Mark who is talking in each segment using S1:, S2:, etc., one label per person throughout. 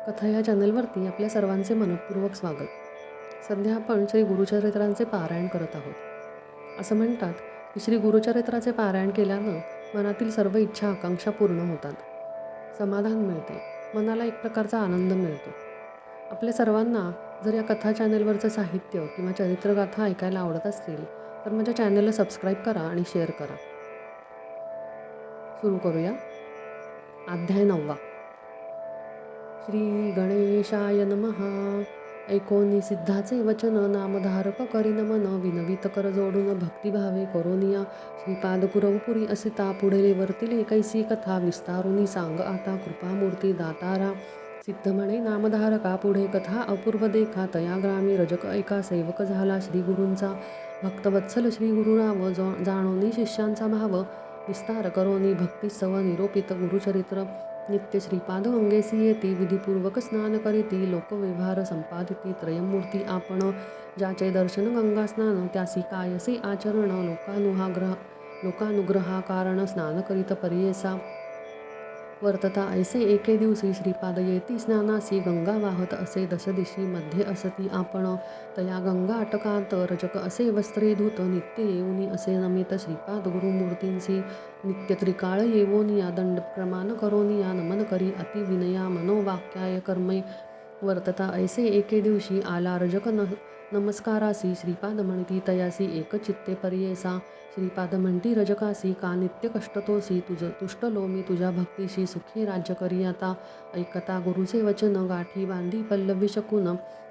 S1: कथा या चॅनलवरती आपल्या सर्वांचे मनःपूर्वक स्वागत. सध्या आपण श्री गुरुचरित्रांचे पारायण करत आहोत. असं म्हणतात की श्री गुरुचरित्राचे पारायण केल्यानं मनातील सर्व इच्छा आकांक्षा पूर्ण होतात, समाधान मिळते, मनाला एक प्रकारचा आनंद मिळतो. आपल्या सर्वांना जर या कथा चॅनलवरचं साहित्य किंवा चरित्रगाथा ऐकायला आवडत असतील तर माझ्या चॅनलला सबस्क्राईब करा आणि शेअर करा. सुरू करूया. अध्याय 9. श्री गणेशाय नमः. ऐकोनी सिद्धाचे वचन, नामधारक करी नमन, विनवित कर जोडून भक्तिभावे करोनिया. श्रीपाद कुरवपुरी असिता, पुढे वर्तिले कैसी कथा, विस्तारुनी सांग आता कृपामूर्ती दातारा. सिद्ध म्हणे नामधारका, पुढे कथा अपूर्व देखा, तया ग्रामी रजक एका सेवक झाला श्रीगुरूंचा. भक्तवत्सल श्री गुरुराव, जाणोनी शिष्यांचा भाव, विस्तार करोनी भक्ती सव निरोपित गुरुचरित्र. नित्य श्रीपाद अंगेसी येती, विधिपूर्वक स्नान करीती, लोकव्यवहार संपादिती त्रयमूर्ती आपण. ज्याचे दर्शन गंगा स्नान, त्यासी कायसे आचरण, लोकानुग्रहा कारण स्नान करीत परियेसा. वर्तता ऐसे एके दिवशी, श्रीपाद येती स्नानासी, गंगा वाहत असे दशदिशी मध्ये असती आपण. तया गंगा अटकात रजक असे वस्त्रे धूत, नित्य येऊनी असे नमित श्रीपाद गुरुमूर्तींसी. नित्य त्रिकाळ येवोनिया, दंडप्रमाण करोनिया, नमन करी अति विनया मनोवाक्याय कर्मे. वर्तता ऐसे एके दिवशी, आला रजक नमस्कारासी, श्रीपाद म्हणती तयासी एक चित्ते परियेसा. श्रीपाद म्हणती रजकासी, का नित्य कष्टतोसी, तुझ तुष्टलो मी तुझ्या भक्तीशी, सुखी राज्य करी आता. ऐकता गुरुचे वचन, गाठी बांधी पल्लवी शकून,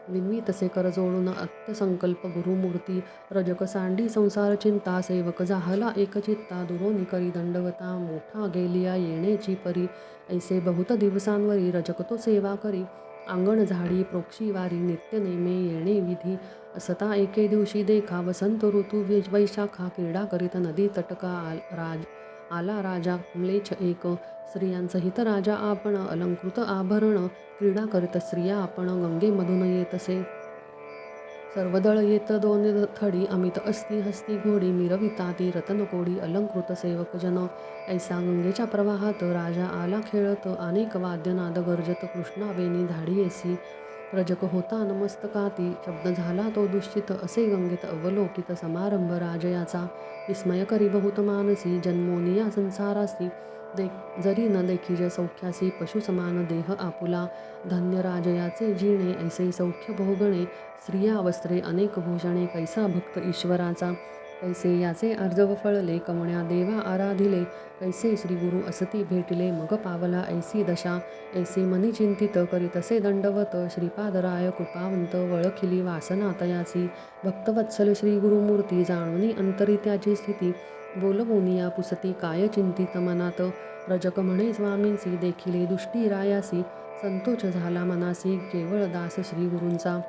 S1: विनवी तसे कर जोडून अत्यसंकल्प गुरुमूर्ती. रजक सांडी संसार चिंता, सेवक झाला एकचित्ता, दुरोनी करी दंडवता, मोठा गेलिया येण्याची परी. ऐसे बहुत दिवसांवरी रजक तो सेवा करी, अंगण झाडी प्रोक्षी वारी, नित्य नेमे येणे विधी. असता एके दिवशी देखा, वसंत ऋतू वैशाखा, क्रीडा करीत नदी तटका आला राजा म्लेच्छ एक. स्त्रियांसहित राजा आपण, अलंकृत आभरण, क्रीडा करीत स्त्रिया आपण, गंगेमधून येतसे. सर्वदळ येत दोन थडी, अमित असती हस्ती घोडी, मिरविता ती रतनकोडी, अलंकृत सेवक जन. ऐसा गंगेच्या प्रवाहात राजा आला खेळत, अनेक वाद्यनाद गर्जत कृष्णावेनी धाडियेसी. रजक होता नमस्तकाती, शब्द झाला तो दुश्चित, असे गंगेत अवलोकित समारंभ राजयाचा. विस्मय करी बहुत मानसी, जन्मोनिया संसारासी, जरी न देखीज सौख्यासी, पशु समान देह आपुला. धन्य राजयाचे जीणे, ऐसे सौख्य भोगणे, स्त्रिया वस्त्रे अनेक भूषणे, कैसा भक्त ईश्वराचा. कैसे याचे अर्जव फळले, कवण्या देवा आराधिले, कैसे श्रीगुरु असती भेटिले, मग पावला ऐसी दशा. ऐसे मनी चिंतित करीतसे दंडवत, श्रीपादराय कृपावंत, वळखिली वासना तयासी. भक्तवत्सल श्री गुरुमूर्ती, जाणुनी अंतरी त्याची स्थिती, बोलवोनिया पुसती काय चिंतित मनात. रजक म्हणे स्वामींसी, देखिले दुष्टी रायासी, संतोष झाला मनासी, केवळ दास श्रीगुरूंचा.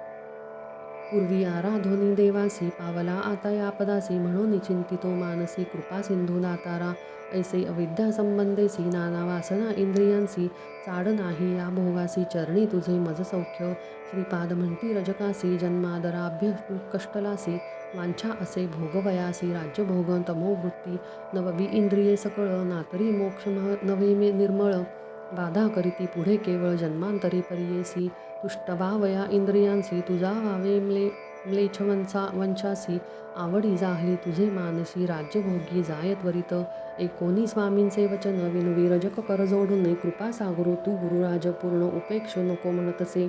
S1: पूर्वी आराधोनी देवासी, पावला आता यापदासी, म्हणून चिंतितो मानसी, कृपा सिंधू दातारा. ऐसे अविद्या संबंधेसी, नाना वासना इंद्रियांसी, चाड नाही या भोगासी, चरणी तुझे मज सौख्य. श्रीपाद म्हणती रजकासी, जन्मादराभ्य कष्टलासी, वांछा असे भोगवयासी, राज्यभोग तमोवृत्ती, नववी इंद्रिये सकळ, नातरी मोक्ष नवे निर्मळ. बाधा करीती पुढे केवळ जन्मांतरी परियेसी. तुष्टवावया इंद्रियांसी, तुझा वावे म्लेच्छ वंशासी, आवडी जाहली तुझे मानसी, राज्यभोगी जाय त्वरित. ऐकोनी स्वामींचे वचन, विनवी रजक कर जोडून, कृपा सागरो तू गुरुराज, पूर्ण उपेक्ष नको म्हणतसे.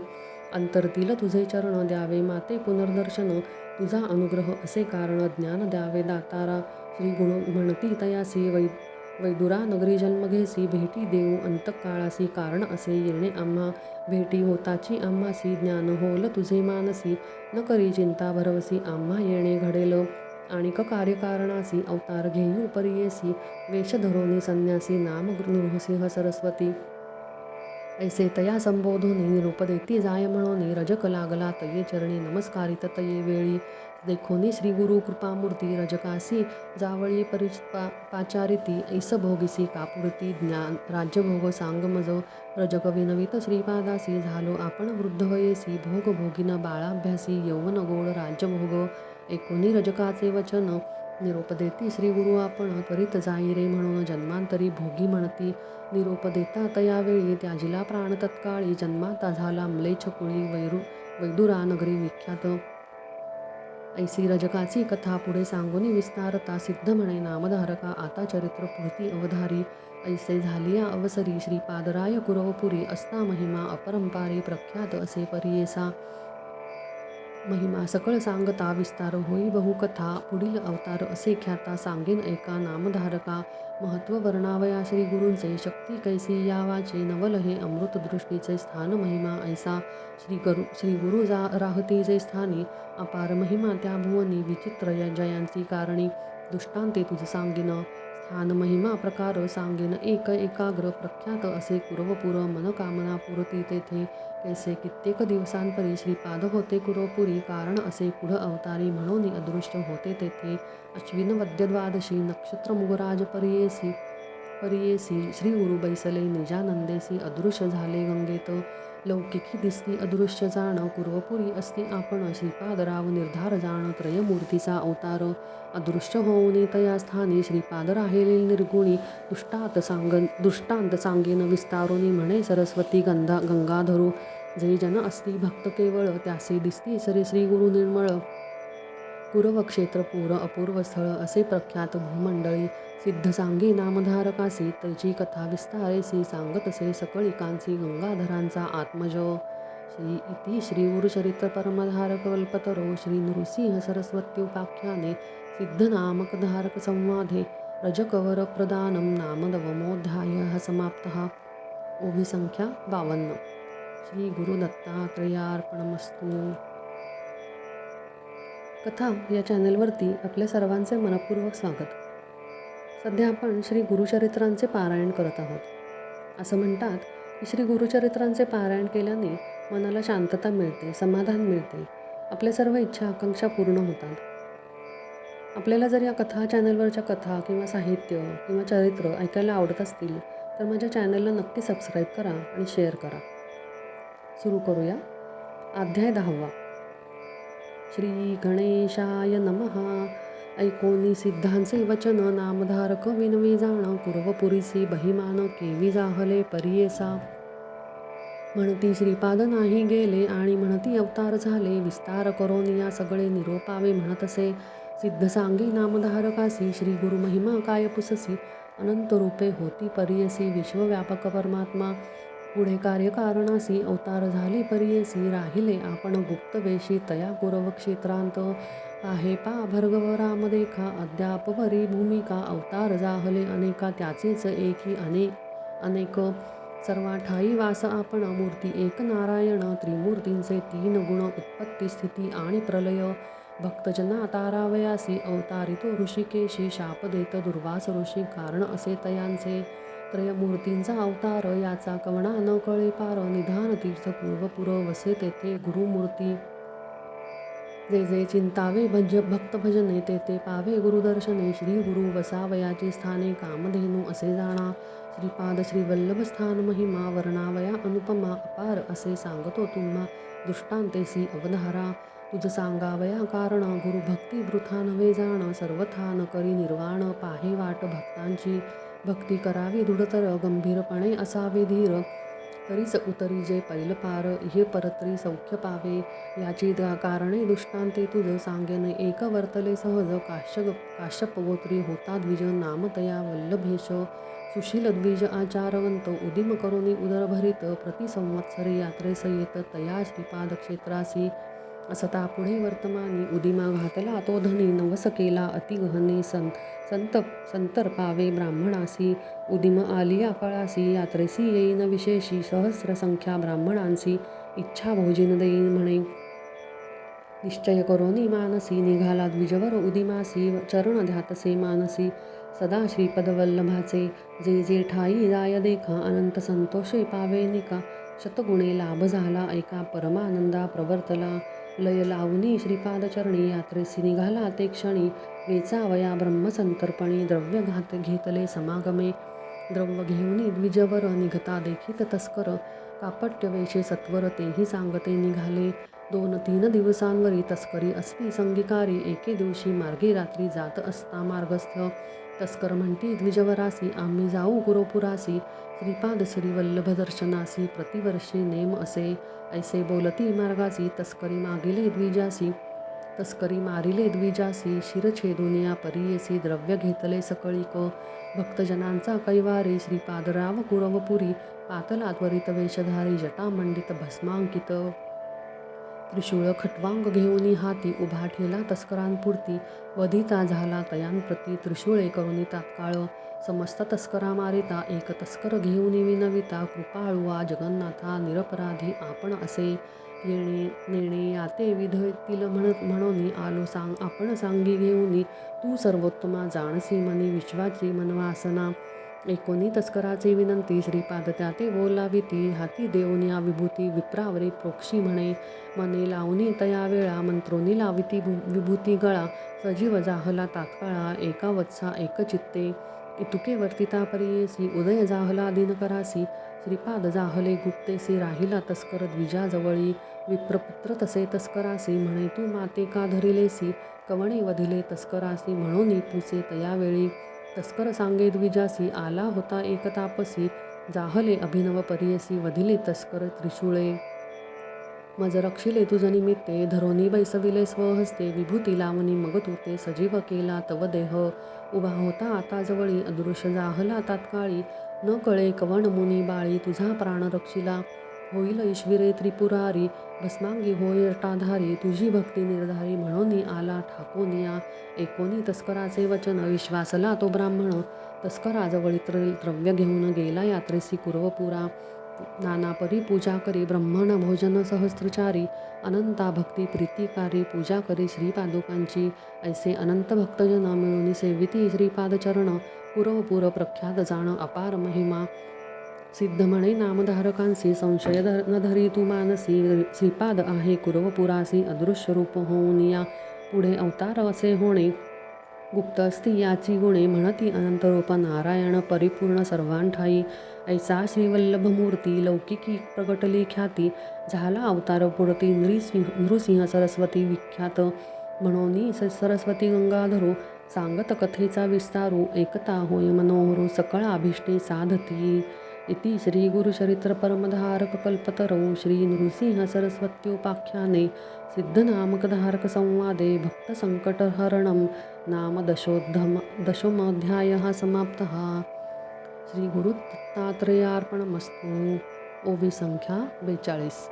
S1: अंतरतील तुझे चरण, द्यावे माते पुनर्दर्शन, तुझा अनुग्रह असे कारण, ज्ञान द्यावे दातारा. श्री गुरु म्हणती तयासी, वैदुरा नगरी जन्म घेसी, भेटी देऊ अंतकाळासी, कारण असे येणे आम्हा. भेटी होताची आम्हासी, ज्ञान होल तुझे मानसी, न करी चिंता भरवसी, आम्हा येणे घडेल. आणिक कार्यकारणासी, अवतार घेऊ परियेसी, वेश धरोनी संन्यासी, नाम नृसिंह सरस्वती. ऐसे तया संबोधोनी, निरूप देती जाय म्हणोनी, रजक लागला तये चरणी, नमस्कारित तये वेळी. देखोनी श्री गुरु कृपामूर्ती, रजकासी जावळी पाचारिती, ऐस भोगिसी कापुरती, ज्ञान राज्यभोग सांग मज. रजक विनवित श्रीपादासी, झालो आपण वृद्ध वयेसी, भोग भोगिन बाळाभ्यासी, यौवन गोड राज्यभोग. ऐकोनी रजकाचे वचन, निरोप देती श्री गुरु आपण त्वरित जाई रे म्हणून जन्मांतरी भोगी म्हणती. निरोप देता तयावेळी त्याजिला प्राण तत्काळी जन्माता झाला म्लेच्छ कुळी वैदुरा नगरी विख्यात. ऐसी रजकाची कथा पुढे सांगुनी विस्तारता सिद्ध म्हणे नामधारका आता चरित्र पुढती अवधारी. ऐसे झालिया अवसरी श्रीपादराय कुरवपुरी असता महिमा अपरंपारी प्रख्यात असे परियेसा. महिमा सकळ सांगता विस्तार होई बहुकथा पुढील अवतार असे ख्याता सांगेन ऐका नामधारका. महत्व वर्णावया श्री गुरूंचे शक्ती कैसी यावाचे नवल हे अमृत दृष्टीचे स्थान महिमा ऐसा. श्री गुरु राहती जे स्थानी अपार महिमा त्या भुवनी विचित्र जयांची कारणी. दृष्टांते तुझ सांगिन स्थान महिमा प्रकार सांगेन एक एकाग्र प्रख्यात असे कुरवपुर मनकामना पुरती तेथे. कैसे कित्येक दिवसांपरी श्रीपाद होते कुरवपुरी कारण असे पुढ अवतारी म्हणून अदृश्य होते तेथे. अश्विन वद्य द्वादशी नक्षत्र मुगराज परियेसी श्री गुरु बैसले निजानंदेसी अदृश्य झाले गंगेत. लौकिकी दिसती अदृश्य जाण कुरवपुरी असती आपण श्रीपादराव निर्धार जाण त्रयमूर्तीचा अवतार. अदृश्य होऊन तया स्थानी श्रीपाद राहिले निर्गुणी दृष्टांत सांगेन विस्तारोनी म्हणे सरस्वती गंगाधरू. जे जन असती भक्त केवळ त्यासे दिसती सरे श्री गुरु निर्मळ. कुरव क्षेत्रपूर अपूर्व स्थळ असे प्रख्यात भूमंडळी. सिद्ध सांगे नामधारकासी तैची कथा विस्तारेसी सांगतसे सकळिकांसी गंगाधरांचा आत्मज. इति श्री गुरुचरित्र परमधारक कल्पतरो श्री नृसिंह सरस्वत्युपाख्याने सिद्धनामकधारक संवादे रजकवर प्रदानम नामनवमोऽध्यायः समाप्तः. ओवी संख्या 52. श्री गुरु दत्तात्रेयार्पणमस्तु. कथा या चॅनलवरती आपल्या सर्वांचे मनपूर्वक स्वागत. सध्या आपण श्री गुरुचरित्रांचे पारायण करत आहोत. असं म्हणतात की श्री गुरुचरित्रांचे पारायण केल्याने मनाला शांतता मिळते, समाधान मिळते, आपल्या सर्व इच्छा आकांक्षा पूर्ण होतात. आपल्याला जर या कथा चॅनलवरच्या कथा किंवा साहित्य किंवा चरित्र ऐकायला आवडत असतील तर माझ्या चॅनलला नक्की सबस्क्राईब करा आणि शेअर करा. सुरू करूया. अध्याय 10. श्री गणेशाय नमः. ऐकोनी सिद्धांचे वचन नामधारक विनवी जाण कुरवपुरीसी बहिमान केवी जाहले परियेसा. म्हणती श्रीपाद नाही गेले आणि म्हणती अवतार झाले विस्तार करोनिया सगळे निरोपावे म्हणतसे. सिद्ध सांगे नामधारकासी श्री गुरु महिमा काय पुससी. अनंत रूपे होती परियसी विश्वव्यापक परमात्मा. पुढे कार्यकारणासी अवतार झाले परियसी राहिले आपण गुप्त वेशी तया कुरव क्षेत्रांत. आहे पा भर्गव राम देखा अद्याप वरी भूमिका अवतार जाहले अनेका त्याचेच एकी अनेक. सर्वा ठाई वास आपण मूर्ती एक नारायण त्रिमूर्तींचे 3 गुण उत्पत्ती स्थिती आणि प्रलय. भक्तजना तारावयासी अवतारितो ऋषिकेशी शाप देत दुर्वास ऋषी कारण असे तयांचे. त्रयमूर्तींचा अवतार याचा कवणा न कळे पार निधान तीर्थ पूर्वपुर वसे तेथे गुरुमूर्ती. जे जे चिंतावे भक्त भजने ते पावे गुरुदर्शने. श्री गुरु वसावयाची स्थाने कामधेनू असे जाणा. श्रीपाद श्रीवल्लभ स्थान महिमा वर्णावया अनुपमा अपार असे सांगतो तुम्हा दृष्टांतेसी अवधारा. तुझ सांगावया कारण गुरुभक्ती वृथा नव्हे जाण सर्वथा न करी निर्वाण. पाहे वाट भक्तांची भक्ती करावी दृढतर गंभीरपणे असावे धीर. तरीच उतरी जे पैल पार हे परत्री सौख्य पावे. याची कारणे दृष्टांते तुझ सांगेन एक वर्तले सहज. काश्यप गोत्री होता द्विज नामतया वल्लभेश. सुशील द्विज आचारवंत उदिम करोनी उदरभरित. प्रति संवत्सरी यात्रेस येत तया श्रीपाद क्षेत्रासी. असता पुढे वर्तमानी उदिमा घातला तो धनी. नवस केला अति गहने संतर्पावे ब्राह्मणासी. उदिम आलिया फळासी यात्रेसी येईन विशेषी. सहस्र संख्या ब्राह्मणांसी इच्छा भोजिन देईन म्हणे. निश्चय करोनी मानसी निघाला द्विजवर उदिमासी. चरण ध्यातसे मानसी सदा श्रीपदवल्लभाचे. जे जे ठाई जाय देखा अनंत संतोषे पावे निका. शतगुणे लाभ झाला ऐका परमानंदा प्रवर्तला. लय लावणी श्रीपादचरणी यात्रेसी निघाला ते क्षणी. वेचावया ब्रह्मसंतर्पणी द्रव्य घेतले समागमे. द्रव्य घेऊनी द्विजवर निघता देखीत तस्कर. कापट्यवेषे सत्वर तेही सांगते निघाले. 2-3 दिवसांवरी तस्करी असली संगीकारी. एके दिवशी मार्गी रात्री जात असता मार्गस्थ तस्कर म्हणती द्विजवरासी, आम्ही जाऊ गुरुपुरासी. श्रीपाद श्रीवल्लभ दर्शनासी, प्रतिवर्षी नेम असे. ऐसे बोलती मार्गासी, तस्करी मारिले द्विजासी. शिरछेदुनिया परीयसी, द्रव्य घेतले सकळीक. भक्तजनांचा कैवारी, श्रीपादराव कुरवपुरी. पातला त्वरित वेशधारी, जटामंडित भस्मांकित. त्रिशूळ खट्वांग घेऊनी हाती, उभा ठेला तस्करांपुरती. वधिता झाला तयांप्रती, त्रिशूळे करुनी तात्काळ. समस्त तस्करा मारिता, एक तस्कर घेऊनी विनविता. कृपाळुआ जगन्नाथा, निरपराधी आपण असे. नेणे याते विधतील म्हणोनी, आलो आपण सांगी घेऊनी. तू सर्वोत्तमा जाणसी मनी, विश्वाची मनवासना. एकोणी तस्कराची विनंती, श्रीपाद त्याते बोलाविती. हाती देऊनिया विभूती, विप्रावरी प्रोक्षी म्हणे. मने लावणी तया वेळा, मंत्रोनी लाविती विभूती गळा. सजीव जाहला तात्काळा, एका वत्सा एकचित्ते. इतुके वर्तिता परीयसी, उदय जाहला दिनकरासी. श्रीपाद जाहले गुप्तेसी, राहिला तस्कर द्विजाजवळी. विप्रपुत्र तसे तस्करासी, म्हणे तू माते का धरिलेसी. कवणे वधिले तस्करासी, म्हणून पुसे तयावेळी. तस्कर सांगे द्विजासी, आला होता एक तापसी. जाहले अभिनव परीयसी, वधिले तस्कर त्रिशूळे. मज रक्षिले तुझ निमित्ते, धरोनी बैसविले स्वहस्ते. विभूती लावणी मग तू ते, सजीव केला तव देह. उभा होता आता जवळी, अदृश्य जाहला तात्काळी. न कळे कवण मुनी बाळी, तुझा प्राण रक्षिला. होईल ईश्विरे त्रिपुरारी, भस्मांगी होय जटाधारी. तुझी भक्ती निर्धारी, म्हणून आला ठाकोनिया. एकोणी तस्कराचे वचन, विश्वासला तो ब्राह्मण. तस्कराजवळी द्रव्य घेऊन गेला यात्रेसी कुरवपुरा. नानापरी पूजा करी, ब्रह्मण भोजन सहस्त्रचारी. अनंता भक्ती प्रीतिकारी, पूजा करी श्रीपादुकांची. ऐसे अनंत भक्तजन मिळून सेविती श्रीपादचरण. कुरवपुर प्रख्यात जाण, अपार महिमा. सिद्ध म्हणे नामधारकांसी, संशय न धरी तू मानसी. श्रीपाद आहे कुरवपुरासी, अदृश्य रूप होऊन या. पुढे अवतार असे होणे, गुप्त असती याची गुणे. म्हणती अनंतरूप नारायण, परिपूर्ण सर्वांठाई. ऐसा श्रीवल्लभ मूर्ती, लौकिकी प्रगटली ख्याती. झाला अवतार पुढती, नृसिंह सरस्वती विख्यात. म्हणून सरस्वती गंगाधरो, सांगत कथेचा विस्तारू. एकता होय मनोहरो, सकळ अभिष्टे साधती. इति श्री गुरुचरित्र परमधारक कल्पतरौ श्री नृसिंह सरस्वत्योपाख्याने सिद्धनामकधारक संवादे भक्तसंकटहरणं नाम दशमोऽध्यायः समाप्तः. श्री गुरुदत्तात्रेयार्पणमस्तु. ओवी संख्या 42.